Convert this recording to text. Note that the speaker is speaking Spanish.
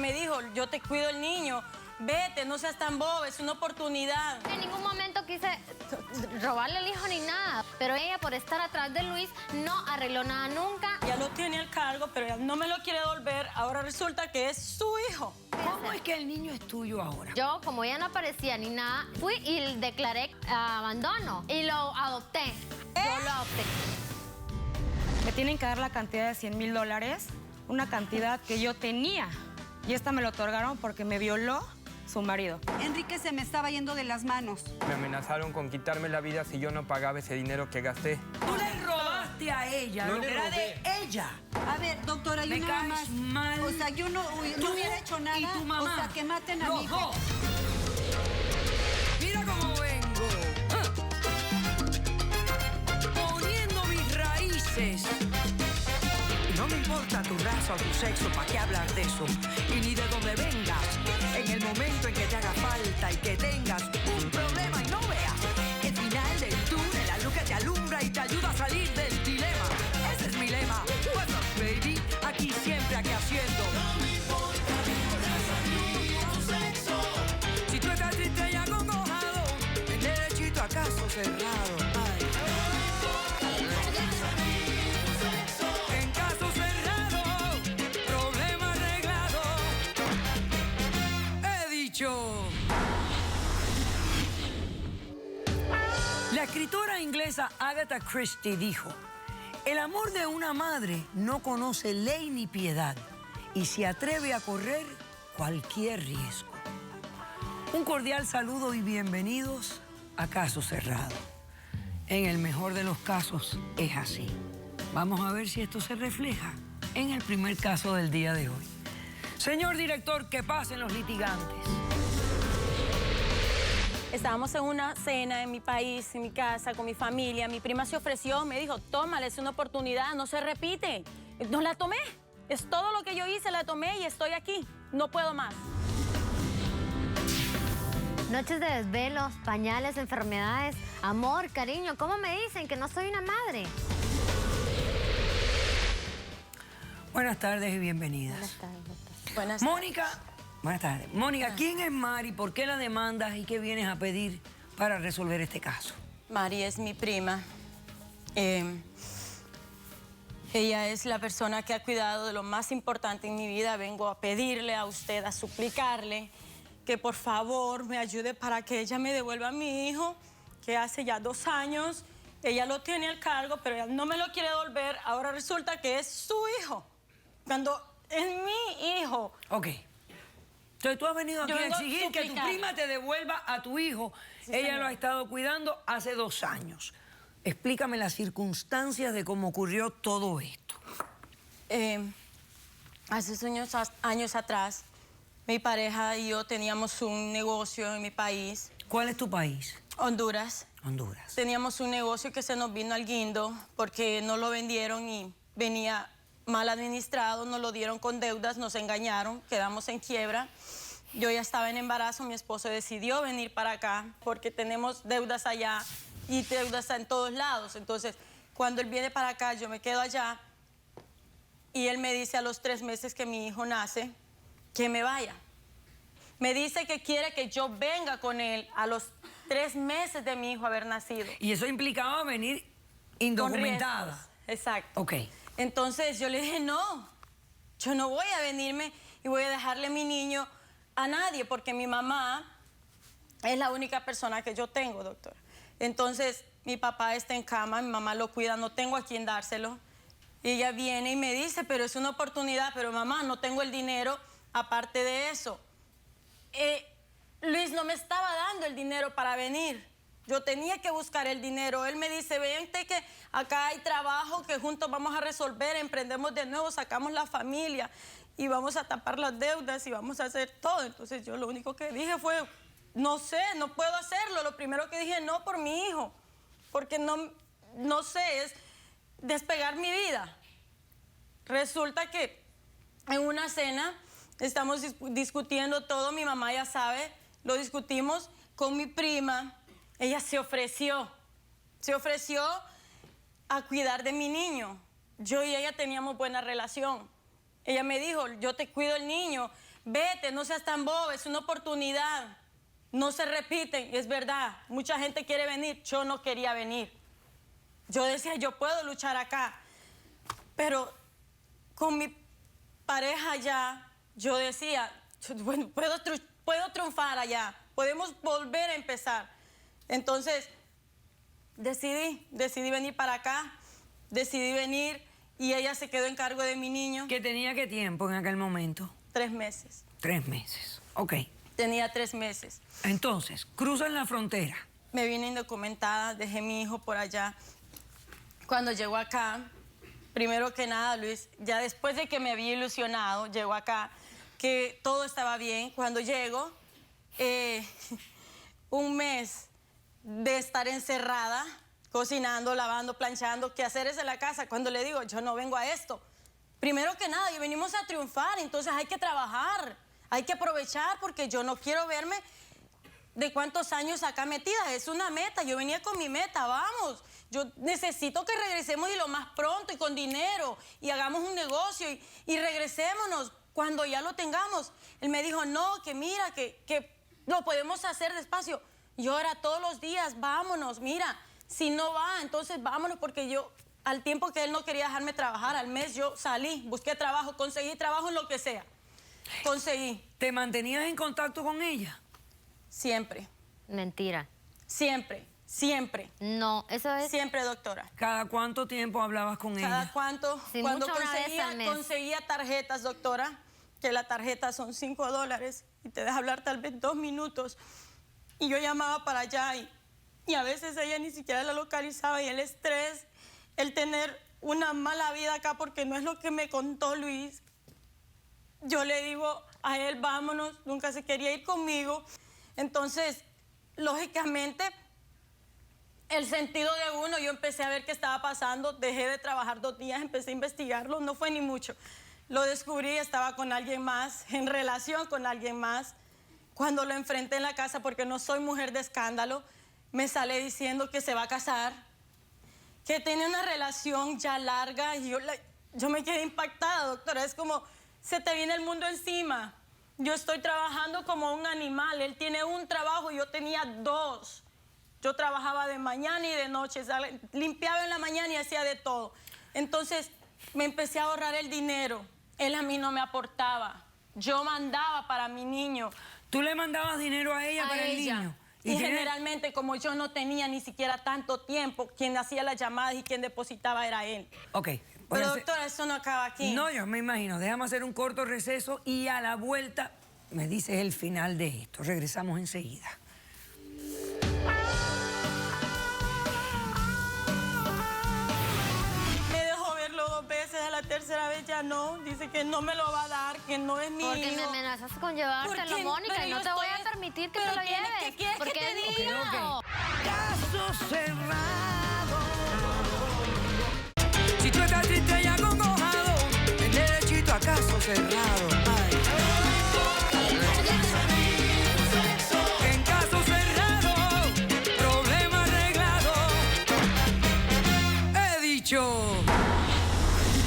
me dijo, yo te cuido el niño, vete, no seas tan boba, es una oportunidad. En ningún momento quise robarle el hijo ni nada, pero ella por estar atrás de Luis no arregló nada nunca. Ya lo tiene al cargo, pero ya no me lo quiere devolver, ahora resulta que es su hijo. ¿Cómo es que el niño es tuyo ahora? Yo, como ella no aparecía ni nada, fui y declaré abandono y lo adopté. Yo lo adopté. Me tienen que dar la cantidad de $100,000, una cantidad que yo tenía. Y esta me lo otorgaron porque me violó su marido. Enrique se me estaba yendo de las manos. Me amenazaron con quitarme la vida si yo no pagaba ese dinero que gasté. Tú le robaste a ella, No lo le que era robé. de ella. A ver, doctora, Me yo nada caes más. mal. O sea, yo no hubiera hecho nada. Y tu mamá. O sea, que maten a Los mi hijo. dos. Mira cómo vengo. Poniendo mis raíces. Y no me importa tu raza o tu sexo, ¿para qué hablar de eso? Y ni de dónde vengas. En el momento en que te haga falta y que tengas un problema y no veas el final del túnel, la luz que te alumbra y te ayuda a salir del dilema. Ese es mi lema. What's up, baby? Aquí siempre, aquí haciendo. No me importa mi raza ni tu sexo. Si tú estás triste y acongojado, el derechito a caso cerrado. Ay. En caso cerrado, problema arreglado. He dicho. La escritora inglesa Agatha Christie dijo: el amor de una madre no conoce ley ni piedad y se atreve a correr cualquier riesgo. Un cordial saludo y bienvenidos a Caso Cerrado. En el mejor de los casos es así. Vamos a ver si esto se refleja en el primer caso del día de hoy. Señor director, que pasen los litigantes. Estábamos en una cena en mi país, en mi casa, con mi familia. Mi prima se ofreció, me dijo, tómale, es una oportunidad, no se repite. No la tomé. Es todo lo que yo hice, la tomé y estoy aquí. No puedo más. Noches de desvelos, pañales, enfermedades, amor, cariño. ¿Cómo me dicen que no soy una madre? Buenas tardes y bienvenidas. Buenas tardes, doctor. Buenas Mónica, buenas tardes. Mónica, ¿quién es Mari? ¿Por qué la demandas y qué vienes a pedir para resolver este caso? Mari es mi prima. Ella es la persona que ha cuidado de lo más importante en mi vida. Vengo a pedirle a usted, a suplicarle que por favor me ayude para que ella me devuelva a mi hijo, que hace ya 2 años. Ella lo tiene al cargo, pero ella no me lo quiere devolver. Ahora resulta que es su hijo, cuando es mi hijo. Ok. Entonces tú has venido aquí Yo a vengo a exigir que tu suplicar. prima te devuelva a tu hijo. Sí, Ella señor. lo ha estado cuidando hace 2 años. Explícame las circunstancias de cómo ocurrió todo esto. Hace años atrás, mi pareja y yo teníamos un negocio en mi país, ¿Cuál es tu país? Honduras. Honduras. Teníamos un negocio que se nos vino al guindo porque no lo vendieron y venía mal administrado, nos lo dieron con deudas, nos engañaron, quedamos en quiebra. Yo ya estaba en embarazo, mi esposo decidió venir para acá porque tenemos deudas allá y deudas en todos lados. Entonces, cuando él viene para acá, yo me quedo allá y él me dice a los 3 meses que mi hijo nace que me vaya. Me dice que quiere que yo venga con él a los 3 meses de mi hijo haber nacido. Y eso implicaba venir Con indocumentada. riesgos. Exacto. Ok. Entonces yo le dije, no, yo no voy a venirme y voy a dejarle mi niño a nadie porque mi mamá es la única persona que yo tengo, doctor. Entonces mi papá está en cama, mi mamá lo cuida, no tengo a quién dárselo. Y ella viene y me dice, pero es una oportunidad, pero mamá, no tengo el dinero aparte de eso. Luis no me estaba dando el dinero para venir. Yo tenía que buscar el dinero. Él me dice, vente que acá hay trabajo que juntos vamos a resolver, emprendemos de nuevo, sacamos la familia y vamos a tapar las deudas y vamos a hacer todo. Entonces yo lo único que dije fue, no sé, no puedo hacerlo. Lo primero que dije, no por mi hijo, porque no sé, es despegar mi vida. Resulta que en una cena estamos discutiendo todo, mi mamá ya sabe, lo discutimos con mi prima. Ella se ofreció a cuidar de mi niño. Yo y ella teníamos buena relación. Ella me dijo, yo te cuido el niño, vete, no seas tan boba, es una oportunidad. No se repiten, es verdad. Mucha gente quiere venir, yo no quería venir. Yo decía, yo puedo luchar acá. Pero con mi pareja ya, yo decía, bueno, puedo triunfar allá, podemos volver a empezar. Entonces, decidí venir para acá, decidí venir y ella se quedó en cargo de mi niño. ¿Que tenía qué tiempo en aquel momento? 3 meses. 3 meses, ok. Tenía 3 meses. Entonces, cruzan la frontera. Me vine indocumentada, dejé mi hijo por allá. Cuando llegó acá, primero que nada, Luis, ya después de que me había ilusionado, llegó acá, que todo estaba bien. Cuando llego, un mes de estar encerrada, cocinando, lavando, planchando, quehaceres en la casa, cuando le digo, yo no vengo a esto. Primero que nada, y venimos a triunfar, entonces hay que trabajar, hay que aprovechar, porque yo no quiero verme de cuántos años acá metida, es una meta, yo venía con mi meta, vamos. Yo necesito que regresemos y lo más pronto y con dinero y hagamos un negocio y regresémonos cuando ya lo tengamos. Él me dijo, no, que mira, que lo podemos hacer despacio. Yo era todos los días, vámonos, mira, si no va, entonces vámonos, porque yo, al tiempo que él no quería dejarme trabajar, al mes yo salí, busqué trabajo, conseguí trabajo en lo que sea. Conseguí. ¿Te mantenías en contacto con ella? Siempre, Mentira. siempre, siempre. No, eso es... Siempre, doctora. ¿Cada cuánto tiempo hablabas con ¿Cada ella? cuánto? Sí, Cuando mucho, una vez al mes. conseguía tarjetas, doctora, que la tarjeta son $5 y te deja hablar tal vez 2 minutos. Y yo llamaba para allá y a veces ella ni siquiera la localizaba, y el estrés, el tener una mala vida acá, porque no es lo que me contó Luis. Yo le digo a él, vámonos, nunca se quería ir conmigo. Entonces, lógicamente, el sentido de uno, yo empecé a ver qué estaba pasando, dejé de trabajar 2 días, empecé a investigarlo, no fue ni mucho. Lo descubrí, estaba con alguien más, en relación con alguien más. Cuando lo enfrenté en la casa, porque no soy mujer de escándalo, me sale diciendo que se va a casar, que tiene una relación ya larga, y yo me quedé impactada, doctora. Es como, se te viene el mundo encima. Yo estoy trabajando como un animal, él tiene un trabajo, yo tenía 2. Yo trabajaba de mañana y de noche, limpiaba en la mañana y hacía de todo. Entonces me empecé a ahorrar el dinero, él a mí no me aportaba, yo mandaba para mi niño. ¿Tú le mandabas dinero a ella para el niño? Y generalmente, como yo no tenía ni siquiera tanto tiempo, quien hacía las llamadas y quien depositaba era él. Ok. Pero doctora, eso no acaba aquí. No, yo me imagino. Déjame hacer un corto receso y a la vuelta me dices el final de esto. Regresamos enseguida. Me dejó verlo 2 veces, a la tercera vez ya no. Dice que no me lo va a dar, que no es mi Porque hijo. me amenazaste con llevártelo, Porque- Mónica, pero y no yo te voy estoy- a permitir que pero te lo ¿qué lleves. quieres que Porque te es diga? mío. Caso cerrado.